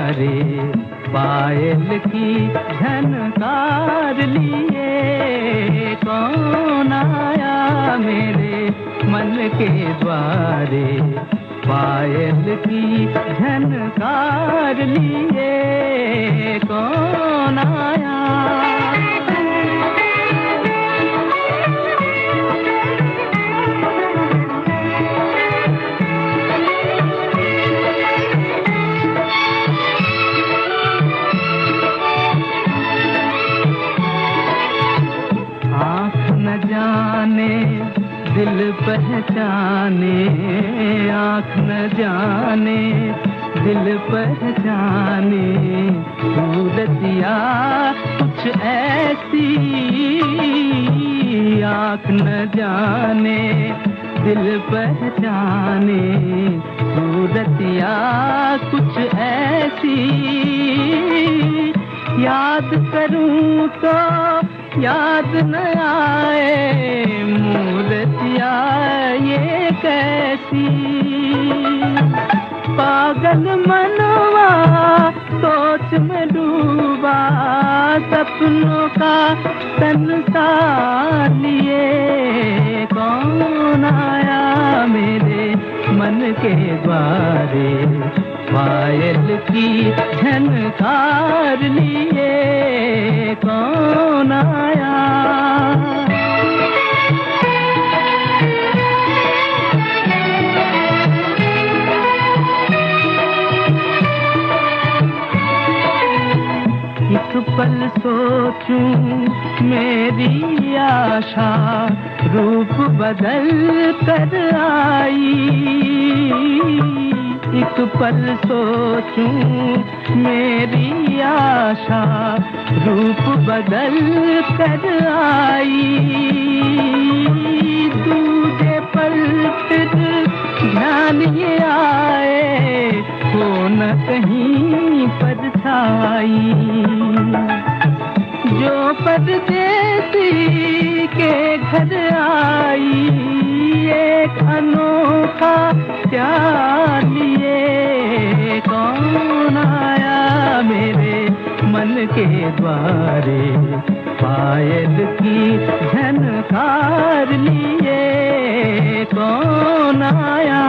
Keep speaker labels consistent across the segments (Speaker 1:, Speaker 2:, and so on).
Speaker 1: द्वारे, पायल की झनकार लिए कौन आया मेरे मन के द्वारे, पायल की झनकार लिए कौन आया। जाने दिल पहचाने, आँख न जाने दिल पहचाने, सूरतिया कुछ ऐसी, आँख न जाने दिल पहचाने, सूरतिया कुछ ऐसी, याद करूं तो याद न आए मूर्तिया ये कैसी। पागल मनवा सोच में डूबा, सपनों का संसार लिए कौन आया मेरे मन के द्वारे, पायल की झनकार लिए कौन आया। एक पल सोचूं मेरी आशा, रूप बदल कर आई। एक पल सोचूं मेरी आशा, रूप बदल कर आई। दूजे पल फिर ध्यान ये आए, हो न कहीं परछाई, जो परदेसी के घर आई, एक अनोखा प्यार लिए कौन आया मेरे मन के द्वारे, पायल की झनकार लिए कौन आया।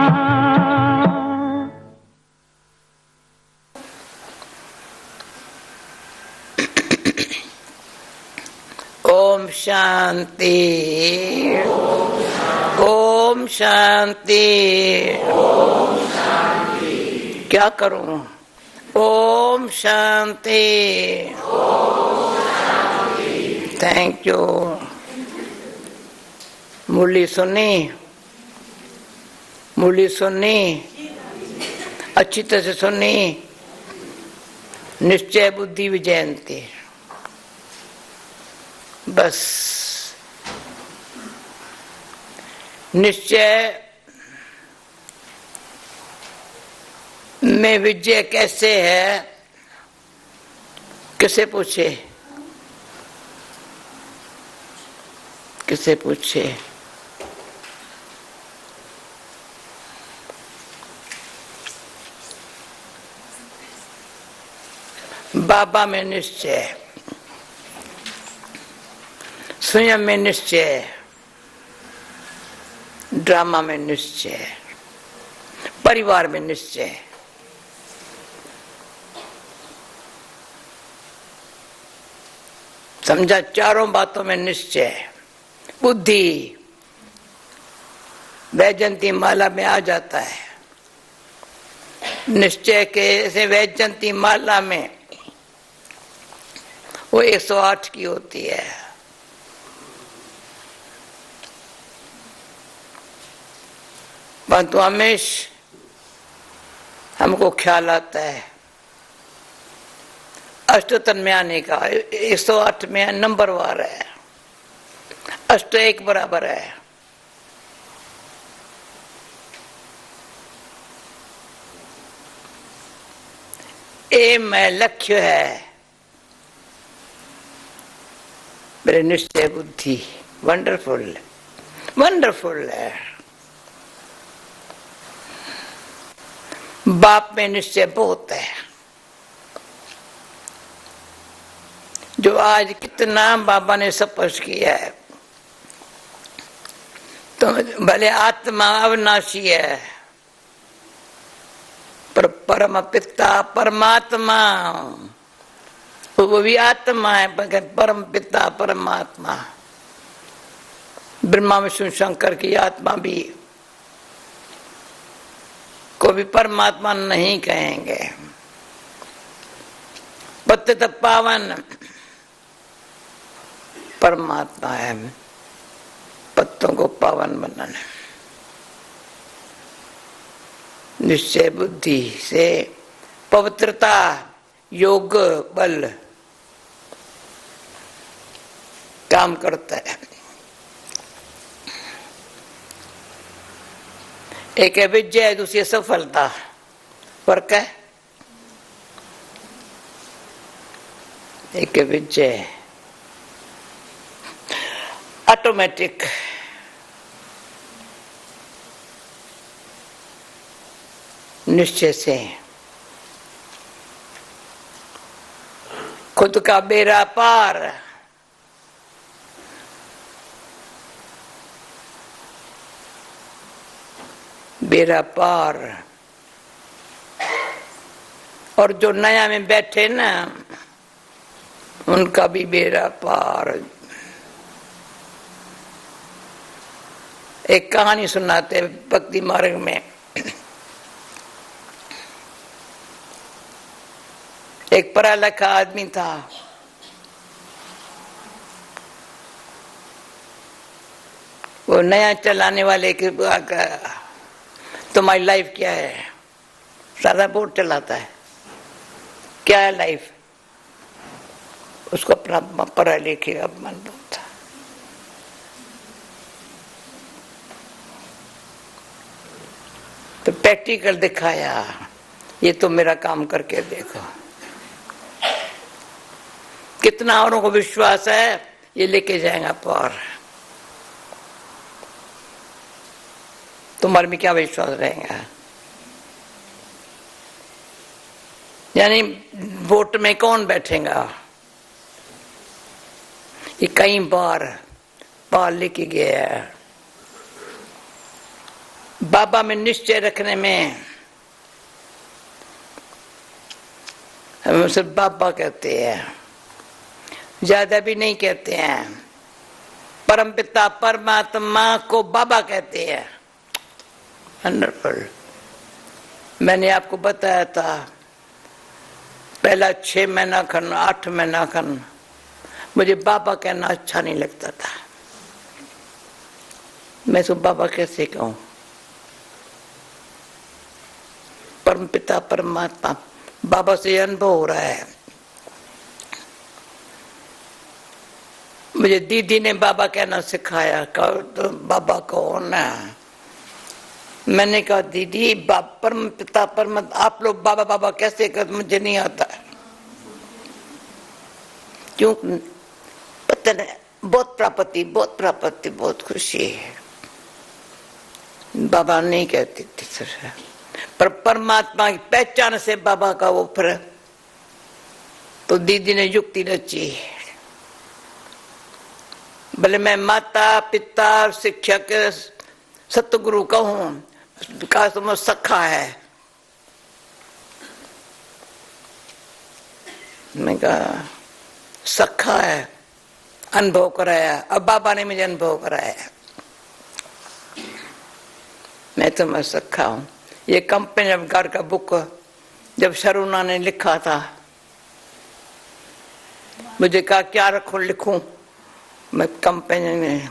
Speaker 2: ओम शांति, ओम शांति। क्या करूं? ओम शांति। Thank you. मुरली सुनी? मुरली सुनी? अच्छी तरह से सुनी? निश्चय बुद्धि विजयंती। बस निश्चय में विजय कैसे है? किसे पूछे? किसे पूछे? बाबा में निश्चय, स्वयं में निश्चय, ड्रामा में निश्चय, परिवार में निश्चय, समझा? चारों बातों में निश्चय। बुद्धि वैजयंती माला में आ जाता है। निश्चय के से वैजयंती माला में वो 108 की होती है। परंतु हमेशा हमको ख्याल आता है अष्टोत्तर में आने का। 108 में नंबर वार है, अष्ट एक बराबर है। ए मैं लक्ष्य है मेरे निश्चय बुद्धि। वंडरफुल, वंडरफुल है। बाप में निश्चय बहुत है, जो आज कितना बाबा ने स्पष्ट किया है, तो भले आत्मा अविनाशी है, पर परम पिता परमात्मा वो भी आत्मा है, परम पिता परमात्मा ब्रह्मा विष्णु शंकर की आत्मा भी को भी परमात्मा नहीं कहेंगे। पतित पावन परमात्मा है, पत्तों को पावन बनाना। निश्चय बुद्धि से पवित्रता योग बल काम करता है। एक है विजय, दूसरी सफलता। फर्क है, एक है विजय ऑटोमेटिक, निश्चय से खुद का बेड़ा पार, बेड़ा पार। और जो नया में बैठे ना, उनका भी बेड़ा पार। एक कहानी सुनाते भक्ति मार्ग में। एक पढ़ा लिखा आदमी था, वो नया चलाने वाले के तुम्हारी लाइफ क्या है? सादा बोर्ड चलाता है, क्या है लाइफ? उसको अपना पढ़ा लिखे का मन था। तो प्रैक्टिकल दिखाया, ये तो मेरा काम करके देखो। कितना औरों को विश्वास है ये लेके जाएगा पार। तुम्हारे में क्या विश्वास रहेगा? यानी वोट में कौन बैठेगा? ये कई बार पार लेके गया है। बाबा में निश्चय रखने में हम सिर्फ बाबा कहते हैं, ज्यादा भी नहीं कहते हैं। परमपिता परमात्मा को बाबा कहते हैं। वंडरफुल। मैंने आपको बताया था, पहला 6 महीना खन 8 महीना खन मुझे बाबा कहना अच्छा नहीं लगता था। मैं तो बाबा कैसे कहूं? परमपिता परमात्मा बाबा से अनुभव हो रहा है। मुझे दीदी ने बाबा कहना सिखाया। तो बाबा कौन है? मैंने कहा दीदी परम पिता परम, आप लोग बाबा बाबा कैसे कर? मुझे नहीं आता। क्यों? पता नहीं, बहुत प्राप्ति बहुत खुशी है। बाबा नहीं कहती थी सर, पर परमात्मा की पहचान से बाबा का वो फिर तो दीदी ने युक्ति रची। भले मैं माता पिता शिक्षक सतगुरु कहूं, का तो सखा है। मैं कहा सखा है, अनुभव कराया। अब बाबा ने मुझे अनुभव कराया। मैं तो मैं सखा हूं। ये कंपनी ऑफ गॉड का बुक जब शरुणा ने लिखा था, मुझे कहा क्या रखूं लिखूं। मैं कंपनी में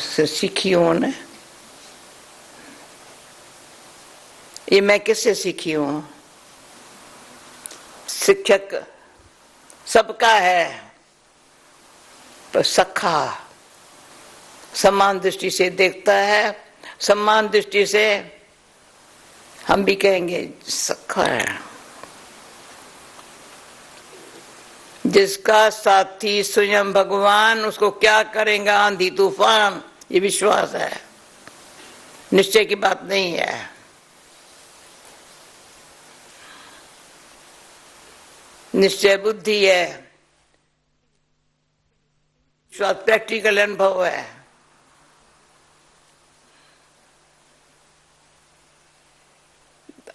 Speaker 2: से सीखी हूं ने। ये मैं किससे सीखी हूं? शिक्षक सबका है, पर सखा समान दृष्टि से देखता है। समान दृष्टि से हम भी कहेंगे सखा है। जिसका साथी स्वयं भगवान, उसको क्या करेगा आंधी तूफान। ये विश्वास है, निश्चय की बात नहीं है। निश्चय बुद्धि है, विश्वास प्रैक्टिकल अनुभव है।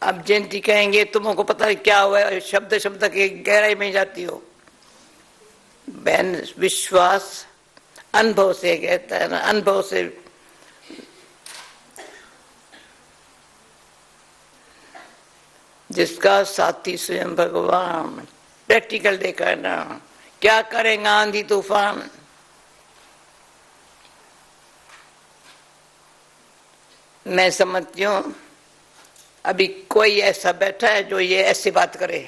Speaker 2: अब जयंती कहेंगे तुमको पता है क्या हुआ है, शब्द शब्द के गहराई में जाती हो। बहन विश्वास अनुभव से कहता है ना, अनुभव से जिसका साथी स्वयं भगवान, प्रैक्टिकल देखा है ना। क्या करेगा आंधी तूफान, मैं समझती हूं अभी कोई ऐसा बैठा है जो ये ऐसी बात करे।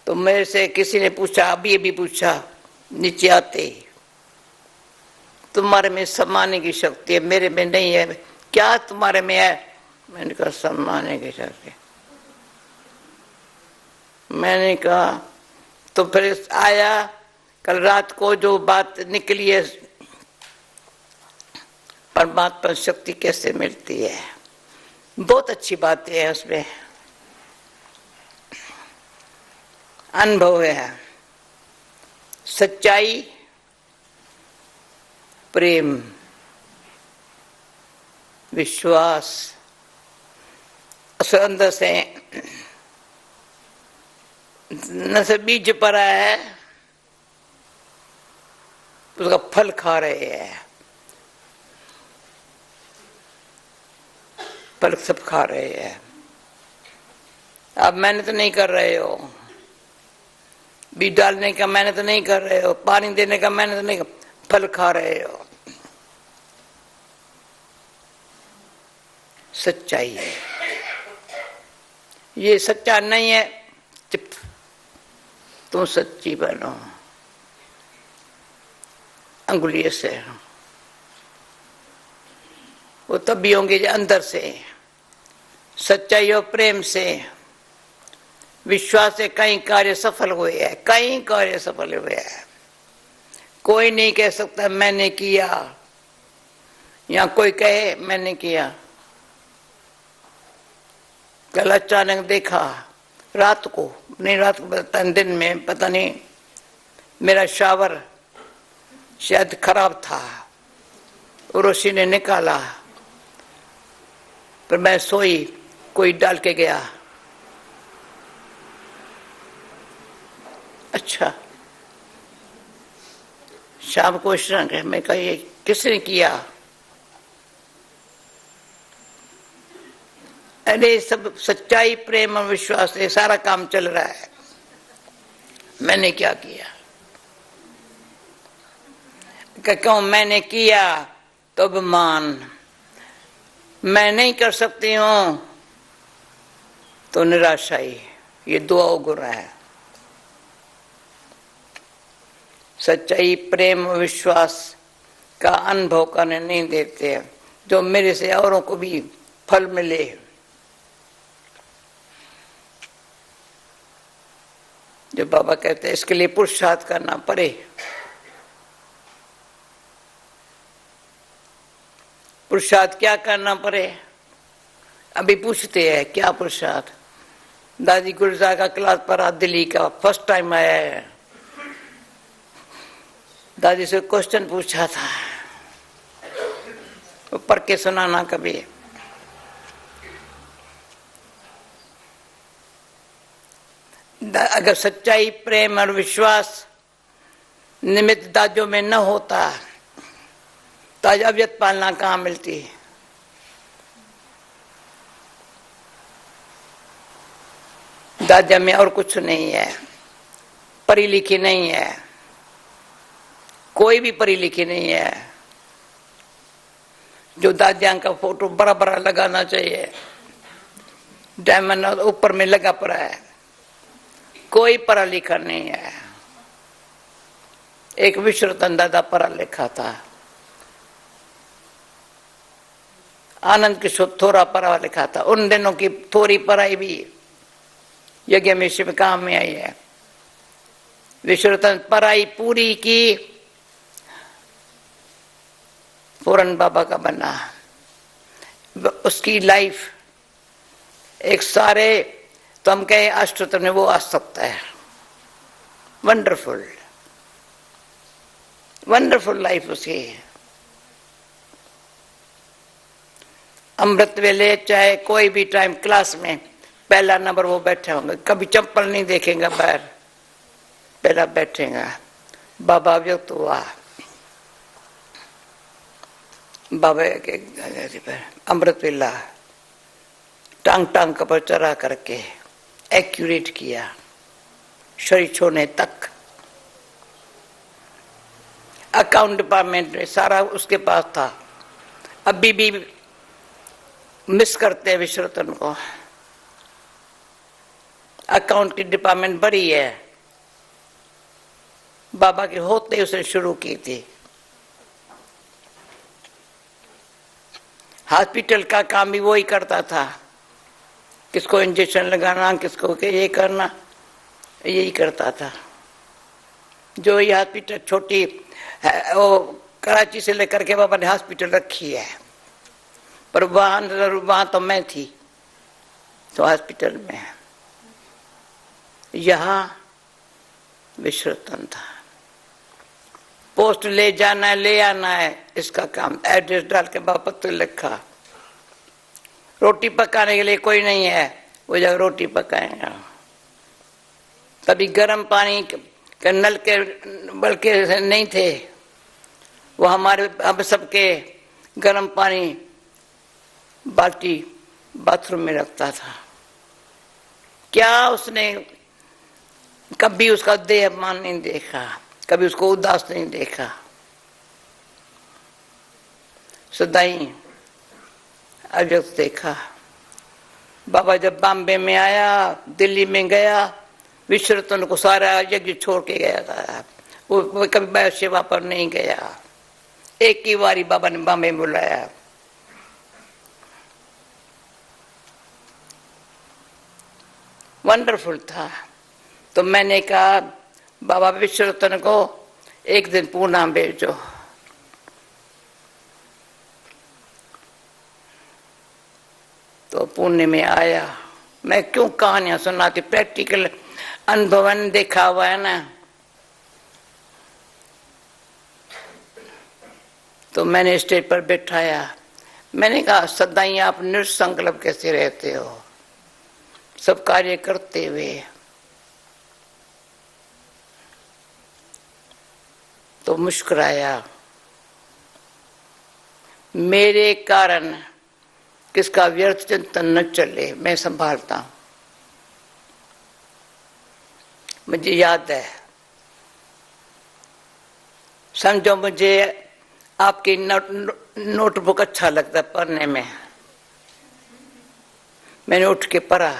Speaker 2: तो मेरे से किसी ने पूछा, अभी पूछा नीचे आते, तुम्हारे में सम्मानने की शक्ति है, मेरे में नहीं है, क्या तुम्हारे में है? मैंने कहा सम्मानने की शक्ति। मैंने कहा तो फिर आया कल रात को जो बात निकली है, परमात्मा शक्ति कैसे मिलती है, बहुत अच्छी बात है उसमें, अनुभव है। सच्चाई, प्रेम, विश्वास अंदर से न से बीज पड़ा है, उसका फल खा रहे हैं, फल सब खा रहे हैं। अब मेहनत नहीं कर रहे हो, बीज डालने का मेहनत नहीं कर रहे हो, पानी देने का मेहनत नहीं कर, फल खा रहे हो। सच्चाई है ये, सच्चा नहीं है तुम सच्ची बनो अंगुलियों से, वो तभी होंगे जो अंदर से सच्चाई और प्रेम से, विश्वास से कई कार्य सफल हुए हैं, कई कार्य सफल हुए हैं। कोई नहीं कह सकता मैंने किया, या कोई कहे मैंने किया। कल अचानक देखा रात को, नहीं रात को पता दिन में, पता नहीं मेरा शावर शायद खराब था, उसी ने निकाला, पर मैं सोई, कोई डाल के गया। अच्छा, शाम को मैं कहा ये किसने किया? अरे सब सच्चाई, प्रेम और विश्वास से सारा काम चल रहा है। मैंने क्या किया? क्यों मैंने किया तो अभिमान, मैं नहीं कर सकती हूं तो निराशाई, ये दो अवगुण है। सच्चाई, प्रेम और विश्वास का अनुभव करने नहीं देते, जो मेरे से औरों को भी फल मिले। जो बाबा कहते हैं इसके लिए पुरुषार्थ करना पड़े। पुरुषार्थ क्या करना पड़े? अभी पूछते हैं क्या पुरुषार्थ। दादी गुलजार का क्लास पढ़ा, दिल्ली का, फर्स्ट टाइम आया है। दादी से क्वेश्चन पूछा था, वो पढ़ के सुनाना कभी। अगर सच्चाई, प्रेम और विश्वास निमित्त दाजों में न होता तो आज अव्यक्त पालना कहाँ मिलती? दादा में और कुछ नहीं है, पढ़ी लिखी नहीं है, कोई भी पढ़ी लिखी नहीं है। जो दादियां का फोटो बड़ा बड़ा लगाना चाहिए, डायमंड ऊपर में लगा पड़ा है, कोई पढ़ा लिखा नहीं है। एक विश्वरतन दादा पढ़ा लिखा था, आनंद किशोर थोड़ा पढ़ा लिखा था। उन दिनों की थोड़ी पढ़ाई भी यज्ञ में शिव काम में आई है। विश्वरतन पढ़ाई पूरी की, पूरन बाबा का बना। उसकी लाइफ एक सारे, तो हम कहें अष्टोत्तर में वो आ सकता है। वंडरफुल वंडरफुल लाइफ उसकी। अमृत वेले चाहे कोई भी टाइम क्लास में पहला नंबर वो बैठे होंगे, कभी चप्पल नहीं देखेंगे बाहर, पहला बैठेगा। बाबा व्यक्त हुआ, बाबा के अमृत वेला टांग टांग पर चढ़ा करके एक्यूरेट किया शरीर छोड़ने तक। अकाउंट डिपार्टमेंट में सारा उसके पास था। अभी भी मिस करते हैं विश्वरतन को। अकाउंट की डिपार्टमेंट बड़ी है, बाबा के होते उसने शुरू की थी। हॉस्पिटल का काम भी वही करता था, किसको इंजेक्शन लगाना, किसको ये करना, यही करता था। जो ये हॉस्पिटल छोटी है, वो कराची से लेकर के बाबा ने हॉस्पिटल रखी है, पर वहां तो मैं थी तो हॉस्पिटल में, यहाँ विश्वरतन था। पोस्ट ले जाना है, ले आना है, इसका काम। एड्रेस डाल के बाबा पत्र लिखा। रोटी पकाने के लिए कोई नहीं है, वो जब रोटी पकाएगा। कभी गर्म पानी के नल के बल्कि नहीं थे, वो हमारे अब सबके गर्म पानी बाल्टी बाथरूम में रखता था। क्या उसने कभी उसका देह अपमान नहीं देखा, कभी उसको उदास नहीं देखा। सदाई अव्यक्त देखा। बाबा जब बॉम्बे में आया, दिल्ली में गया, विश्वरतन को सारा यज्ञ छोड़ के गया था। वो कभी बैठ सेवा पर नहीं गया। एक ही बारी बाबा ने बॉम्बे में बुलाया। वंडरफुल था। तो मैंने कहा बाबा विश्वरतन को एक दिन पूना भेजो। तो पुणे में आया। मैं क्यों कहानियां सुनाती, प्रैक्टिकल अनुभव देखा हुआ है ना। तो मैंने स्टेज पर बैठाया। मैंने कहा सदाई आप निसंकल्प कैसे रहते हो, सब कार्य करते हुए। तो मुस्कुराया। मेरे कारण किसका व्यर्थ चिंतन न चले, मैं संभालता हूं। मुझे याद है, समझो मुझे आपकी नोटबुक अच्छा लगता है पढ़ने में। मैंने उठ के पढ़ा,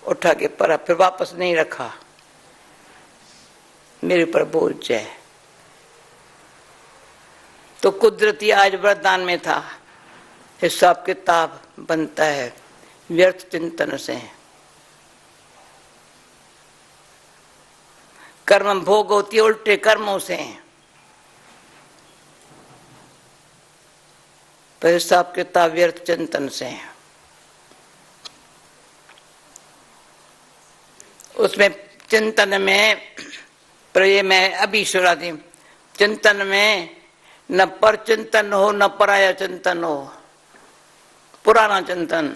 Speaker 2: उठा के पढ़ा, फिर वापस नहीं रखा। मेरे ऊपर बोझ है। तो कुदरती आज वरदान में था, हिसाब किताब बनता है व्यर्थ चिंतन से। कर्म भोग होती है उल्टे कर्मों से, पर हिसाब किताब व्यर्थ चिंतन से। उसमें चिंतन में, पर ये मैं अभी शुरा दी, चिंतन में न पर चिंतन हो न पराया चिंतन हो। पुराना चिंतन,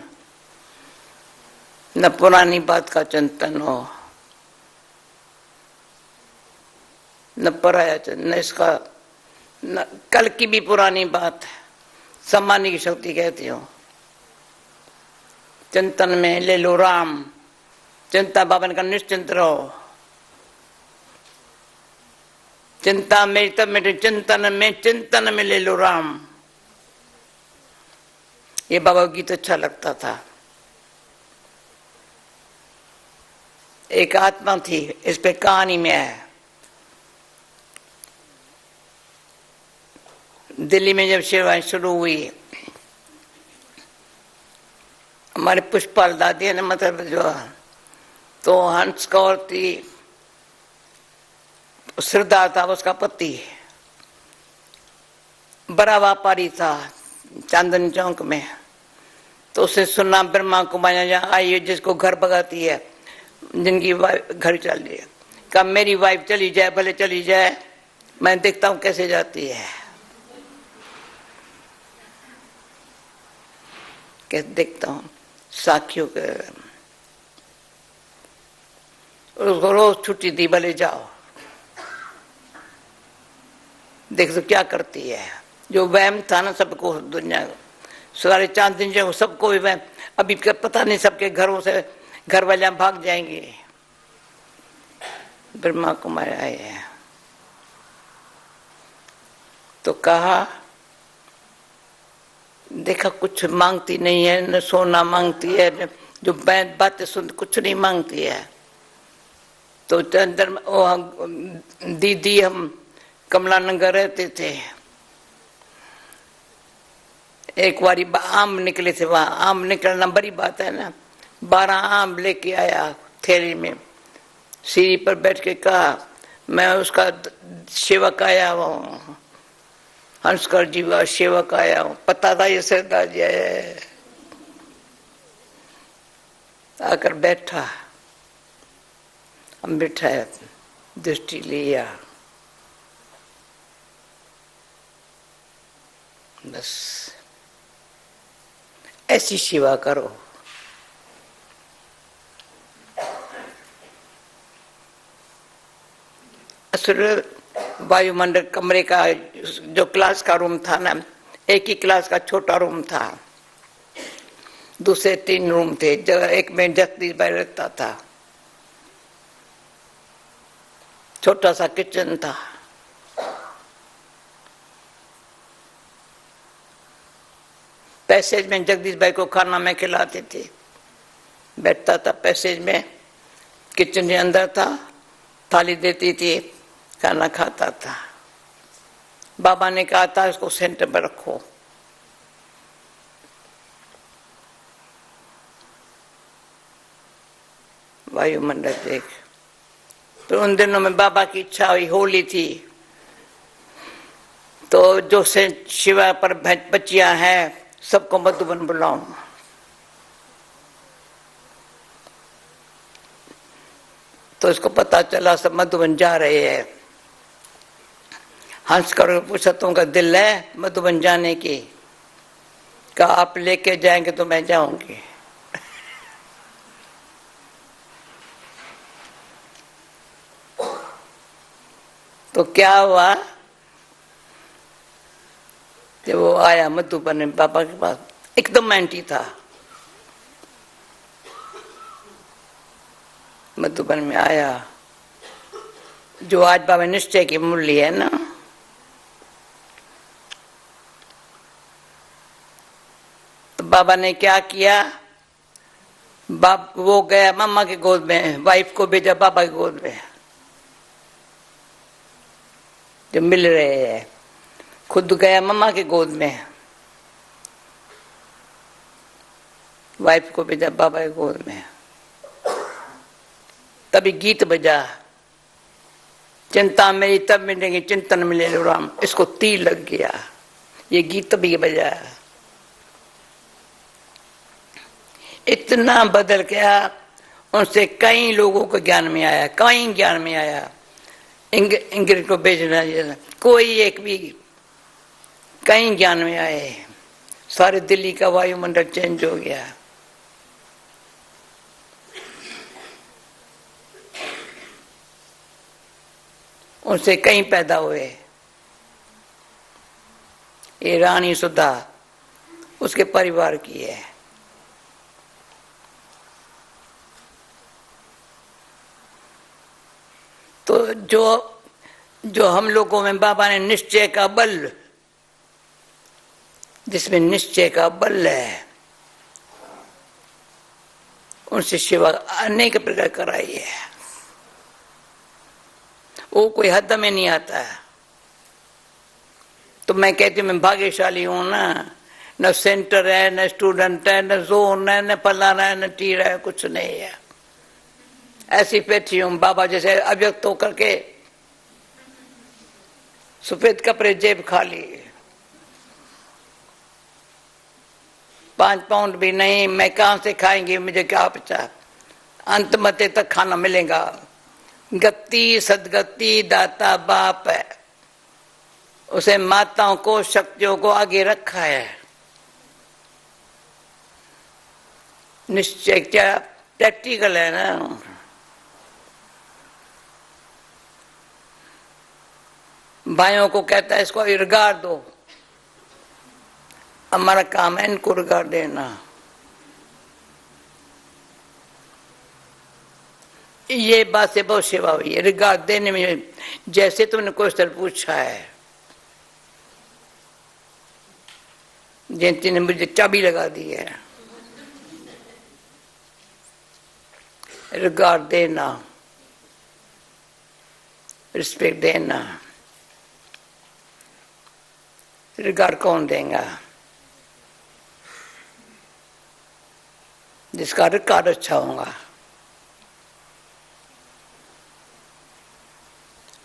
Speaker 2: न पुरानी बात का चिंतन हो, न पराया चिंतन, न इसका न कल की भी पुरानी बात है। सम्मानी की शक्ति कहती हूँ। चिंतन में ले लो राम, चिंता बाबन का निश्चिंत रहो। चिंता में तब मेरे चिंतन में ले लो राम। ये बाबा गीत अच्छा लगता था। एक आत्मा थी, इस पे कहानी में है। दिल्ली में जब सेवाएं शुरू हुई, हमारे पुष्पाल दादी ने मतलब जो, तो हंस कौर थी, श्रद्धा था उसका पति, बड़ा व्यापारी था, चांदनी चौक में। तो उसने सुना ब्रह्मा कुमारी यहाँ आई है जिसको घर भगाती है, जिनकी वाइफ घर चल रही है। कहा मेरी वाइफ चली जाए, भले चली जाए, मैं देखता हूं कैसे जाती है। कैसे देखता हूं, साखियों के। उसको रोज छुट्टी दी, भले जाओ, देख तो क्या करती है। जो वहम था ना सबको, दुनिया सारे चांदनी जो सबको भी वहम, अभी पता नहीं सबके घरों से घर वाले भाग जाएंगे। ब्रह्मा कुमारी आए हैं तो कहा देखा कुछ मांगती नहीं है, न सोना मांगती है, न जो बातें सुन कुछ नहीं मांगती है। तो अंदर दीदी हम कमला नगर रहते थे, एक बारी आम निकले थे, वहां आम निकलना बड़ी बात है ना। 12 आम लेके आया थैली में, सीढ़ी पर बैठ के कहा मैं उसका सेवक आया हूँ, हंसकर जी का सेवक आया हूँ। पता था ये सरदार जी है। आकर बैठा, हम बिठाया, दृष्टि लिया, बस ऐसी सेवा करो। असल वायुमंडल कमरे का जो क्लास का रूम था ना, एक ही क्लास का छोटा रूम था, दूसरे 3 रूम थे। एक में जगदीश भाई रहता था, छोटा सा किचन था। पैसेज में जगदीश भाई को खाना मैं खिलाती थी, बैठता था पैसेज में, किचन के अंदर था, थाली देती थी, खाना खाता था। बाबा ने कहा था इसको सेंटर पर रखो। वायुमंडल देख। तो उन दिनों में बाबा की इच्छा हुई, होली थी, तो जो शिवा पर बच्चियां हैं सबको मधुबन बुलाऊं। तो इसको पता चला सब मधुबन जा रहे हैं। हंस कर पूछा तुमका दिल है मधुबन जाने की? कहा आप लेके जाएंगे तो मैं जाऊंगी। तो क्या हुआ, जब वो आया मधुबन में बाबा के पास, एकदम एंटी था। मधुबन में आया, जो आज बाबा निश्चय की मूल्य है ना, तो बाबा ने क्या किया, बाप वो गया मम्मा की गोद में, वाइफ को भेजा बाबा की गोद में, जो मिल रहे हैं। खुद गया मम्मा की गोद में, वाइफ को भेजा बाबा की गोद में। तभी गीत बजा, चिंता मेरी तब मिलेगी चिंतन मिले राम। इसको तीर लग गया, ये गीत तभी बजा। इतना बदल गया, उनसे कई लोगों को ज्ञान में आया, कई ज्ञान में आया। इंग्रज को भेजना, कोई एक भी, कई ज्ञान में आए। सारे दिल्ली का वायुमंडल चेंज हो गया। उनसे कई पैदा हुए। ये रानी सुधा उसके परिवार की है। तो जो हम लोगों में बाबा ने निश्चय का बल, जिसमें निश्चय का बल है, उनसे सेवा अनेक प्रकार कराई है। वो कोई हद में नहीं आता है। तो मैं कहती हूँ मैं भाग्यशाली हूं ना, न सेंटर है, न स्टूडेंट है, न जोन है, न फलाना है, न टीर है, कुछ नहीं है। ऐसी बैठी हूं बाबा जैसे अव्यक्त होकर के, सफेद कपड़े जेब खाली, 5 पाउंड भी नहीं, मैं कहाँ से खाएंगी, मुझे क्या बचा। अंत मते तक खाना मिलेगा। गति सदगति दाता बाप है, उसे माताओं को शक्तियों को आगे रखा है। निश्चय क्या प्रैक्टिकल है ना। भाइयों को कहता है इसको रिगार्ड दो, हमारा काम है इनको रिगार्ड देना। ये बात से बहुत सेवा हुई है रिगार्ड देने में। जैसे तुमने क्वेश्चन पूछा है, जयंती ने मुझे चाबी लगा दी है। रिगार्ड देना, रिस्पेक्ट देना। रिगार्ड कौन देगा? जिसका रिकॉर्ड अच्छा होगा।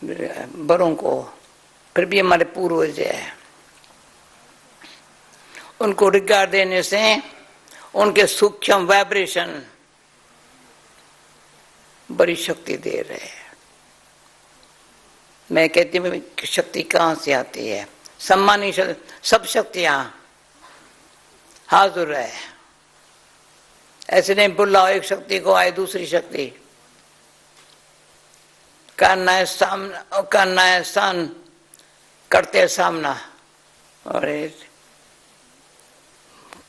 Speaker 2: बड़ों को, फिर भी हमारे पूर्वज है, उनको रिगार्ड देने से उनके सूक्ष्म वाइब्रेशन बड़ी शक्ति दे रहे हैं। मैं कहती हूँ शक्ति कहाँ से आती है? सम्मानी सब शक्तियां हाजिर है। ऐसे नहीं बुलाओ एक शक्ति को आए दूसरी शक्ति। करना है सामना, करना है सान, करते सामना। अरे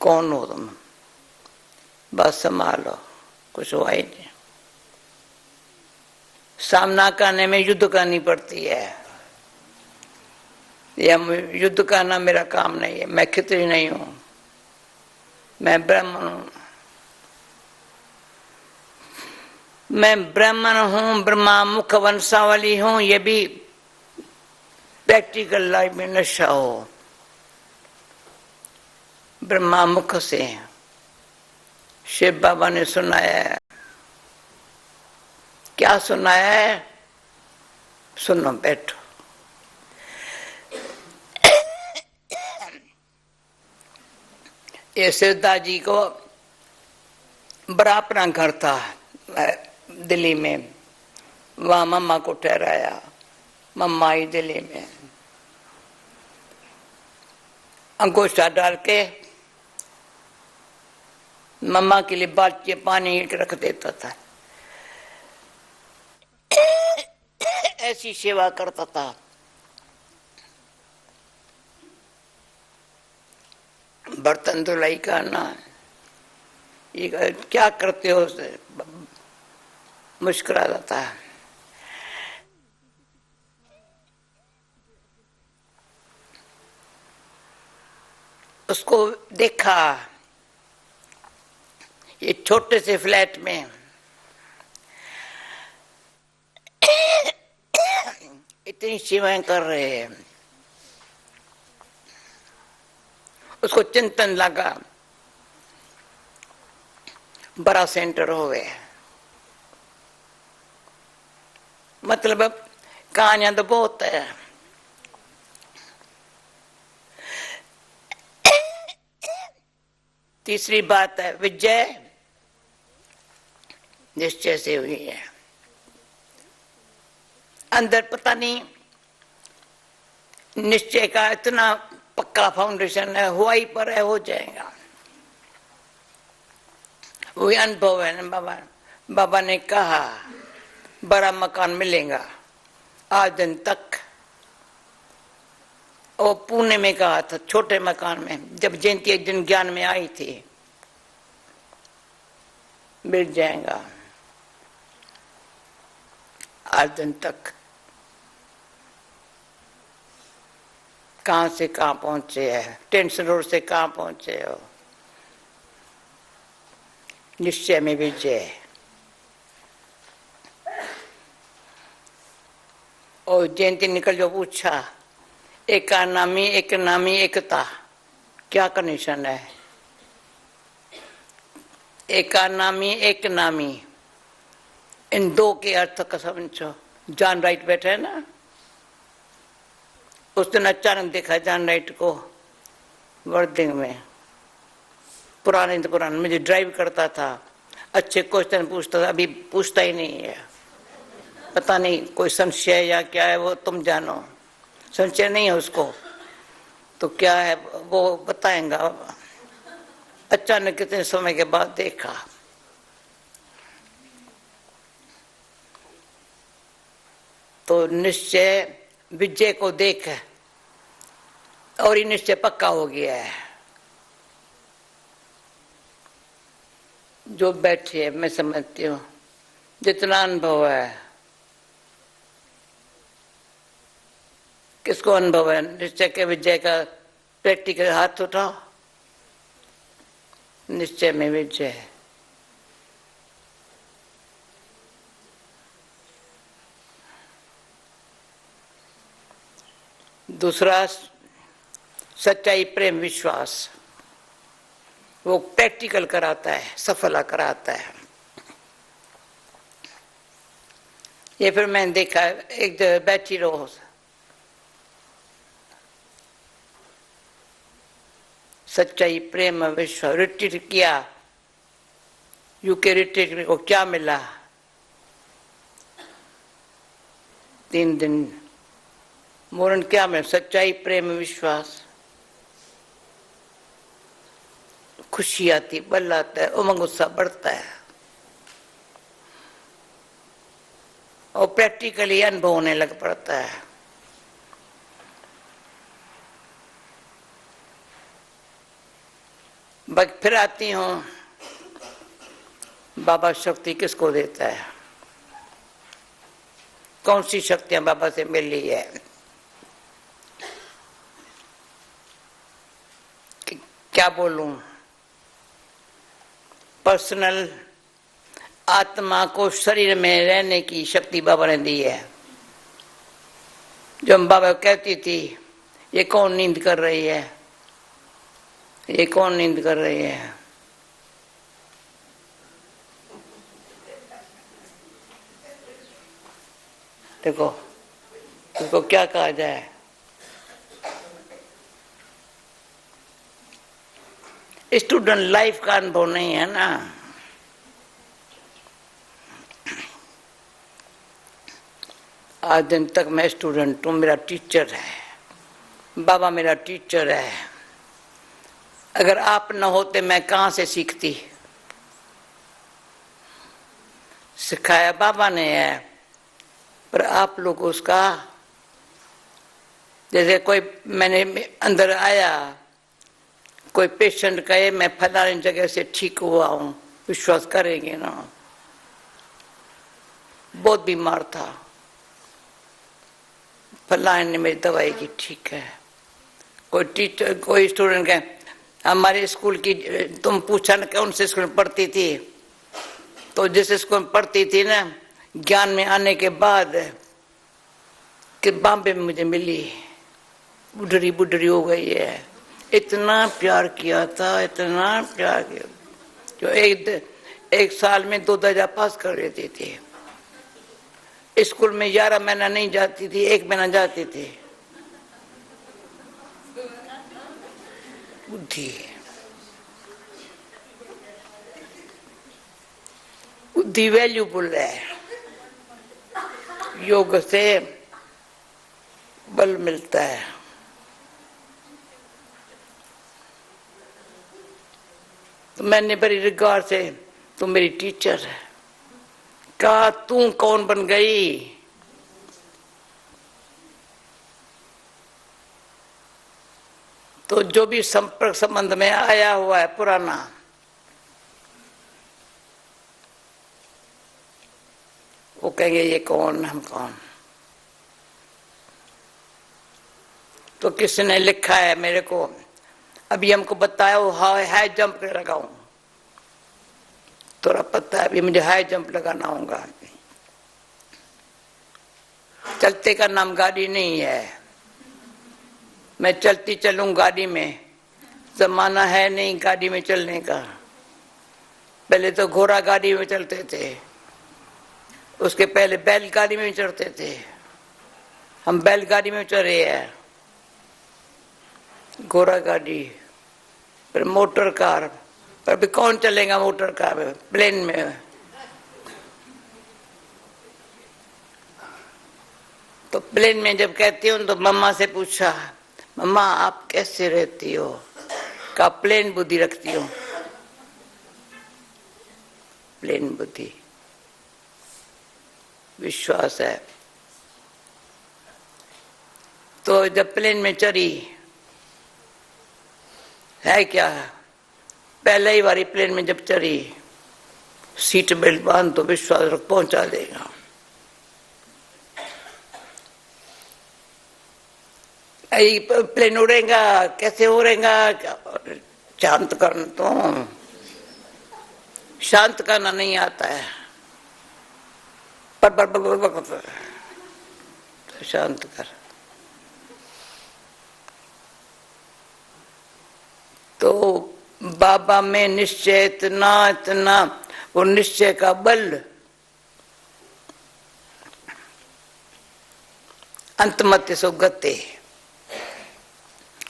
Speaker 2: कौन हो तुम? बस संभालो, कुछ हुआ ही नहीं। सामना करने में युद्ध करनी पड़ती है। यह युद्ध करना मेरा काम नहीं है। मैं खितरी नहीं हूं, मैं ब्राह्मण हूं। मैं ब्राह्मण हूं, ब्रह्मा मुख वंशावली हूं। ये भी प्रैक्टिकल लाइफ में नशा हो। ब्रह्मा मुख से शिव बाबा ने सुनाया है। क्या सुनाया है? सुनो, बैठो। ये सिद्धा जी को बड़ा अपना घर था दिल्ली में। वहां मम्मा को ठहराया। मम्मा आई दिल्ली में, अंगोछा डाल के मम्मा के लिए बाल्टी पानी रख देता था। ऐसी सेवा करता था। बर्तन धुलाई करना, ये क्या करते हो? मुश्किल आ जाता है। उसको देखा ये छोटे से फ्लैट में इतनी सेवाएं कर रहे हैं। उसको चिंतन लगा, बड़ा सेंटर हो गया। मतलब कहानियां तो बहुत है। तीसरी बात है विजय निश्चय से हुई है। अंदर पता नहीं निश्चय का इतना पक्का फाउंडेशन है, हुआ ही पर है, हो जाएगा। वही अनुभव है ना। बाबा ने कहा बड़ा मकान मिलेगा। आज दिन तक वो पुणे में कहा था, छोटे मकान में। जब जयंती एक दिन ज्ञान में आई थी, मिल जाएगा। आज दिन तक कहां से कहां पहुंचे हैं, टेंशन रोड से कहां पहुंचे हो। निश्चय में विजय। और जयंती निकल जो पूछा एक नामी एकता क्या कनेक्शन है? एक नामी इन दो के अर्थ का समझो। जॉन राइट बैठे है ना, उस दिन अचानक देखा जॉन राइट को वर्दिंग में। पुराने तो पुराने, मुझे ड्राइव करता था, अच्छे क्वेश्चन पूछता था, अभी पूछता ही नहीं है। पता नहीं कोई संशय या क्या है, वो तुम जानो। संशय नहीं है उसको तो क्या है वो बताएंगा। अचानक कितने समय के बाद देखा, तो निश्चय विजय को देख और ही निश्चय पक्का हो गया है। जो बैठे है, मैं समझती हूँ जितना अनुभव है, किसको अनुभव है निश्चय के विजय का? प्रैक्टिकल हाथ उठाओ। निश्चय में विजय है। दूसरा सच्चाई, प्रेम, विश्वास, वो प्रैक्टिकल कराता है, सफला कराता है। ये फिर मैंने देखा, एक जगह बैठी रहो, सच्चाई, प्रेम, विश्वास, रिट्रीट किया, यूके रिट्रीट को क्या मिला? 3 दिन मूरण क्या मिला? सच्चाई, प्रेम, विश्वास, खुशी आती, बल आता है, उमंग उत्साह बढ़ता है और प्रैक्टिकली अनुभव होने लग पड़ता है। फिर आती हूँ, बाबा शक्ति किसको देता है? कौन सी शक्तियां बाबा से मिली है? क्या बोलूं? पर्सनल आत्मा को शरीर में रहने की शक्ति बाबा ने दी है। जो हम बाबा कहती थी, ये कौन नींद कर रही है, ये कौन नींद कर रही है? देखो इसको क्या कहा जाए? स्टूडेंट लाइफ का अनुभव नहीं है ना। आज दिन तक मैं स्टूडेंट हूँ, मेरा टीचर है, बाबा मेरा टीचर है। अगर आप न होते मैं कहाँ से सीखती? सिखाया बाबा ने है, पर आप लोग उसका, जैसे कोई मैंने अंदर आया, कोई पेशेंट कहे मैं फलानी जगह से ठीक हुआ हूँ, विश्वास करेंगे ना? बहुत बीमार था, फलाने ने मेरी दवाई की, ठीक है। कोई टीचर, कोई स्टूडेंट कहे हमारे स्कूल की, तुम पूछा ना कौन से स्कूल में पढ़ती थी, तो जिस स्कूल में पढ़ती थी ना, ज्ञान में आने के बाद कि बॉम्बे में मुझे मिली, बुढ़ी बुढ़ी हो गई है। इतना प्यार किया था, इतना प्यार किया, जो एक साल में 2 दर्जा पास कर देती थी। स्कूल में 11 महीना नहीं जाती थी, 1 महीना जाती थी। बुद्धि, बुद्धि वैल्यूबल है। योग से बल मिलता है। तो मैंने बड़ी रिगार्ड से, तू मेरी टीचर है, कहा तू कौन बन गई? तो जो भी संपर्क संबंध में आया हुआ है पुराना, वो कहेंगे ये कौन, हम कौन? तो किसने लिखा है मेरे को, अभी हमको बताया वो हाई जंप लगाऊं, थोड़ा पता है, अभी मुझे हाई जंप लगाना होगा। चलते का नाम गाड़ी नहीं है, मैं चलती चलूं गाड़ी में, जमाना है नहीं गाड़ी में चलने का। पहले तो घोड़ा गाड़ी में चलते थे, उसके पहले बैलगाड़ी में चढ़ते थे, हम बैलगाड़ी में चढ़े हैं, घोड़ा गाड़ी, फिर मोटर कार, पर अभी कौन चलेगा मोटर कार में, प्लेन में? तो प्लेन में जब कहती हूँ तो मम्मा से पूछा, मम्मा आप कैसे रहती हो? का प्लेन बुद्धि रखती हो। प्लेन बुद्धि, विश्वास है। तो जब प्लेन में चढ़ी है क्या, पहले ही बारी प्लेन में जब चढ़ी, सीट बेल्ट बांध तो विश्वास रख पहुंचा देगा। प्लेन उड़ेगा कैसे उड़ेगा? शांत करना, तो शांत करना नहीं आता है, पर शांत कर। तो बाबा में निश्चय इतना वो निश्चय का बल अंतमत्य सो गते,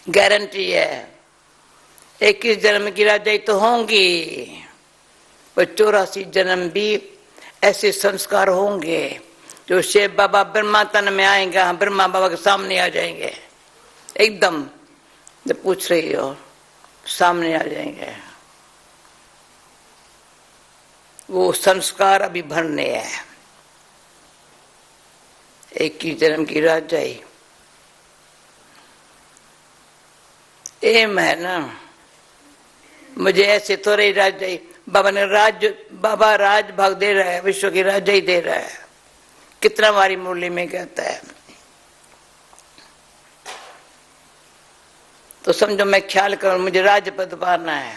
Speaker 2: गारंटी है। 21 जन्म की राजाई तो होंगी, पर 84 जन्म भी ऐसे संस्कार होंगे जो शिव बाबा ब्रह्मा तन में आएंगे, ब्रह्मा बाबा के सामने आ जाएंगे एकदम, जब पूछ रही हो सामने आ जाएंगे। वो संस्कार अभी भरने हैं। 21 जन्म की राजाई एम है ना, मुझे ऐसे थोड़े ही राजाई, बाबा ने बाबा राज भाग दे रहा है, विश्व की राजाई दे रहा है। कितना बारी मुरली में कहता है। तो समझो मैं ख्याल करूं, मुझे राजपद पाना है,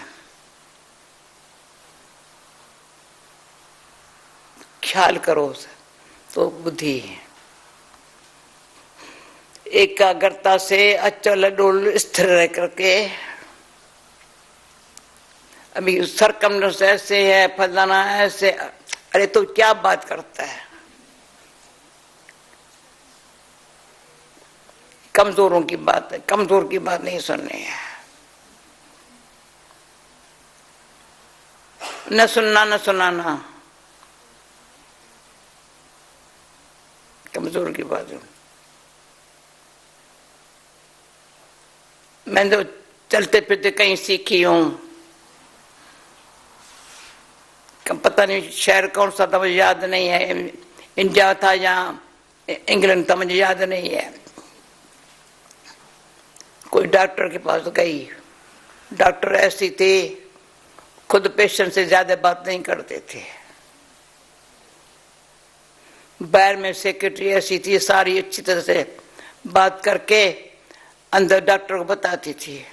Speaker 2: ख्याल करो तो बुद्धि एकाग्रता से अचल अडोल स्थिर रह करके, अभी सरकमनेस ऐसे है, फलाना ऐसे, अरे तो क्या बात करता है? कमजोरों की बात है, कमजोर की बात नहीं सुननी है। न सुनना न सुनाना, कमजोर की बात है। मैं तो चलते फिरते कहीं सीखी हूं, पता नहीं शहर कौन सा था मुझे याद नहीं है, इंडिया था या इंग्लैंड था मुझे याद नहीं है। कोई डॉक्टर के पास गई, डॉक्टर ऐसी थे खुद पेशेंट से ज्यादा बात नहीं करते थे। बाहर में सेक्रेटरी ऐसी थी, सारी अच्छी तरह से बात करके अंदर डॉक्टर को बताती थी।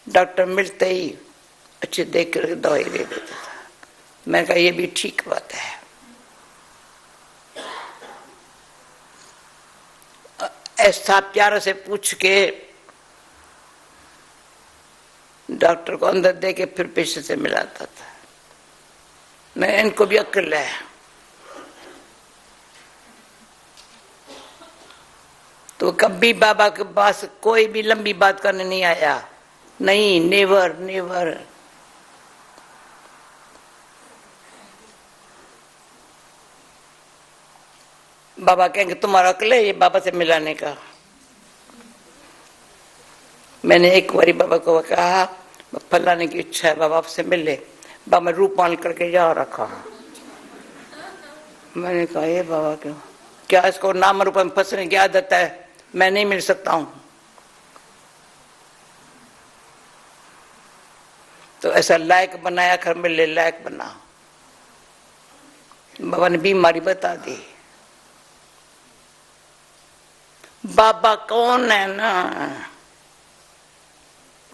Speaker 2: डॉक्टर मिलते ही अच्छे देख कर दवाई दे देता था। मैंने कहा ये भी ठीक बात है। ऐसा प्यार से पूछ के डॉक्टर को अंदर दे के फिर पेशेंट से मिलाता था। मैं इनको भी अक्ल है। तो कभी बाबा के पास कोई भी लंबी बात करने नहीं आया, नहीं, नेवर नेवर। बाबा कहेंगे तुम्हारा अक्ल है ये बाबा से मिलाने का। मैंने एक बारी बाबा को कहा फलाने की इच्छा है बाबा आपसे मिले, बाबा रूपमान करके यहाँ रखा। मैंने कहा ये बाबा क्यों, क्या इसको नाम रूप में फंसने की आदत है, मैं नहीं मिल सकता हूं। तो ऐसा लायक बनाया, खर मिले लायक बना। बाबा ने बीमारी बता दी। बाबा कौन है ना,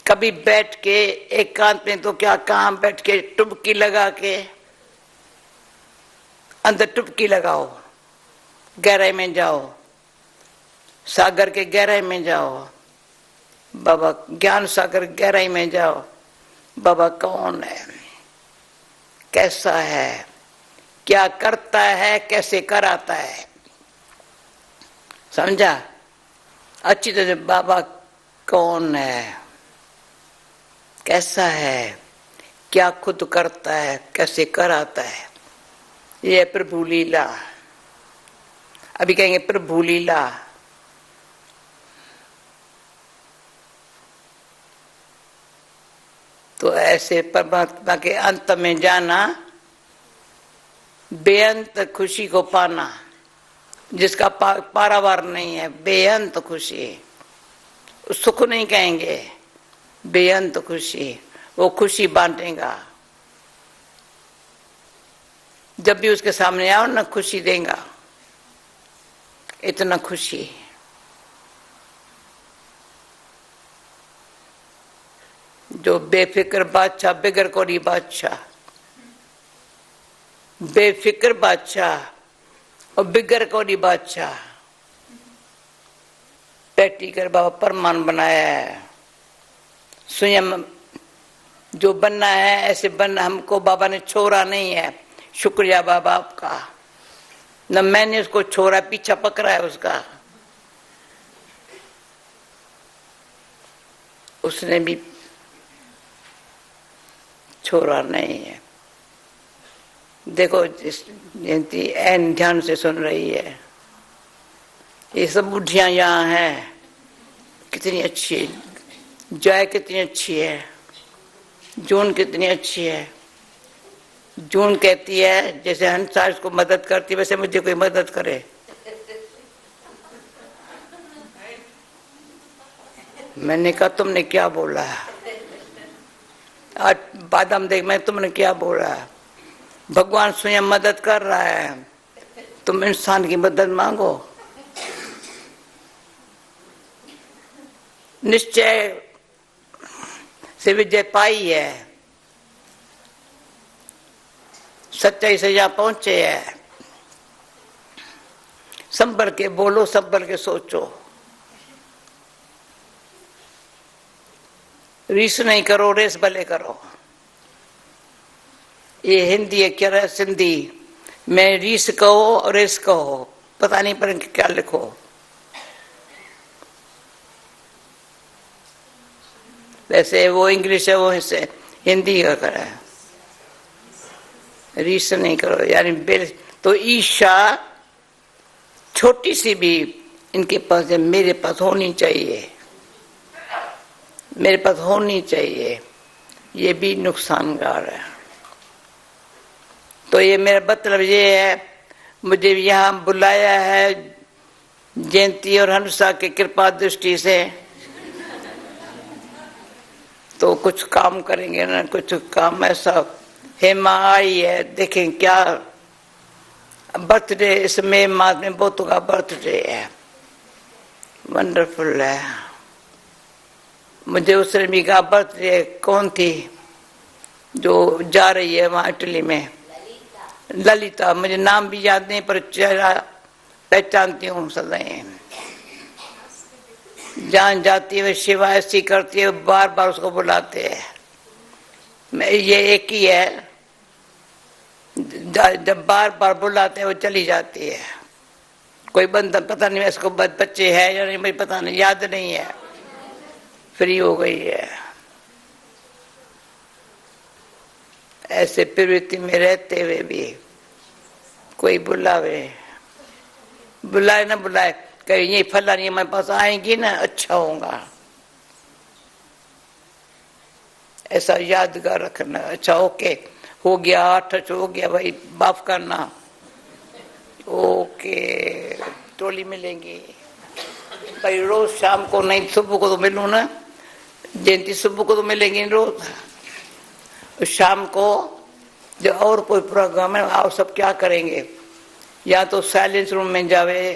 Speaker 2: कभी बैठ के एकांत में तो क्या, कहां बैठ के टुबकी लगा के, अंदर टुबकी लगाओ, गहराई में जाओ, सागर के गहराई में जाओ, बाबा ज्ञान सागर गहराई में जाओ। बाबा कौन है, कैसा है, क्या करता है, कैसे कराता है, समझा अच्छी तरह। बाबा कौन है, कैसा है, क्या खुद करता है, कैसे कराता है। ये प्रभु लीला। अभी कहेंगे प्रभु लीला। तो ऐसे परमात्मा के अंत में जाना, बेअंत खुशी को पाना, जिसका पारावार नहीं है, बेअंत खुशी। सुख नहीं कहेंगे, बेअंत खुशी। वो खुशी बांटेगा। जब भी उसके सामने आओ ना, खुशी देगा, इतना खुशी। जो बेफिक्र बादशाह, बिगर कोरी बादशाह, बेफिक्र बादशाह और बिगर कोरी बादशाह, पैटी कर बाबा परमान बनाया है। स्वयं जो बनना है ऐसे बनना। हमको बाबा ने छोड़ा नहीं है, शुक्रिया बाबा आपका। न मैंने उसको छोड़ा, पीछा पकड़ा है उसका। उसने भी छोड़ा नहीं है। देखो जयंती ऐन ध्यान से सुन रही है। ये सब बुढ़ियां यहाँ हैं, कितनी अच्छी है। जय कितनी अच्छी है, जून कितनी अच्छी है। जून कहती है जैसे हंसा इसको मदद करती, वैसे मुझे कोई मदद करे। मैंने कहा तुमने क्या बोला है? आज बादाम देख, मैं तुमने क्या बोला है? भगवान स्वयं मदद कर रहा है, तुम इंसान की मदद मांगो। निश्चय से विजय पाई है, सच्चाई से जहां पहुंचे है। संभल के बोलो, संभल के सोचो, रीस नहीं करो, रेस भले करो। ये हिंदी है क्या सिंधी में? रीस कहो और रेस कहो, पता नहीं पर क्या लिखो। वैसे वो इंग्लिश है, वो हिंदी का करा है। रीस नहीं करो यानी तो ईर्ष्या छोटी सी भी इनके पास है, मेरे पास होनी चाहिए, मेरे पास होनी चाहिए। ये भी नुकसानगार है। तो ये मेरा मतलब ये है, मुझे यहाँ बुलाया है जयंती और हंसा की कृपा दृष्टि से, तो कुछ काम करेंगे ना। कुछ काम ऐसा, हेमा आई है, देखें क्या बर्थडे इस मई मास में बहुतों का बर्थडे है। वंडरफुल है। मुझे उस रमी का बर्थडे कौन थी जो जा रही है वहां इटली में? ललिता। मुझे नाम भी याद नहीं पर चेहरा पहचानती हूँ सदाई। जान जाती है शिवा ऐसी करती है, बार बार उसको बुलाते हैं। मैं ये एक ही है, जब बार बार बुलाते हैं वो चली जाती है। कोई बंदा पता नहीं इसको बच्चे है या नहीं, मुझे पता नहीं, याद नहीं है, फ्री हो गई है। ऐसे प्रवृत्ति में रहते हुए भी कोई बुलावे, बुलाए ना बुलाए, कहीं ये फलानी हमारे पास आएंगी ना, अच्छा होगा, ऐसा यादगार रखना। अच्छा ओके, हो गया, टच हो गया भाई, माफ करना, ओके, टोली मिलेंगी भाई। रोज शाम को नहीं, सुबह को तो मिलूं ना, जयंती सुबह को तो मिलेंगी रोज। शाम को जब और कोई प्रोग्राम है, आप सब क्या करेंगे? या तो साइलेंस रूम में जावे।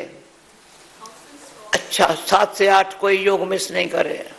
Speaker 2: अच्छा 7 से 8 कोई योग मिस नहीं करे।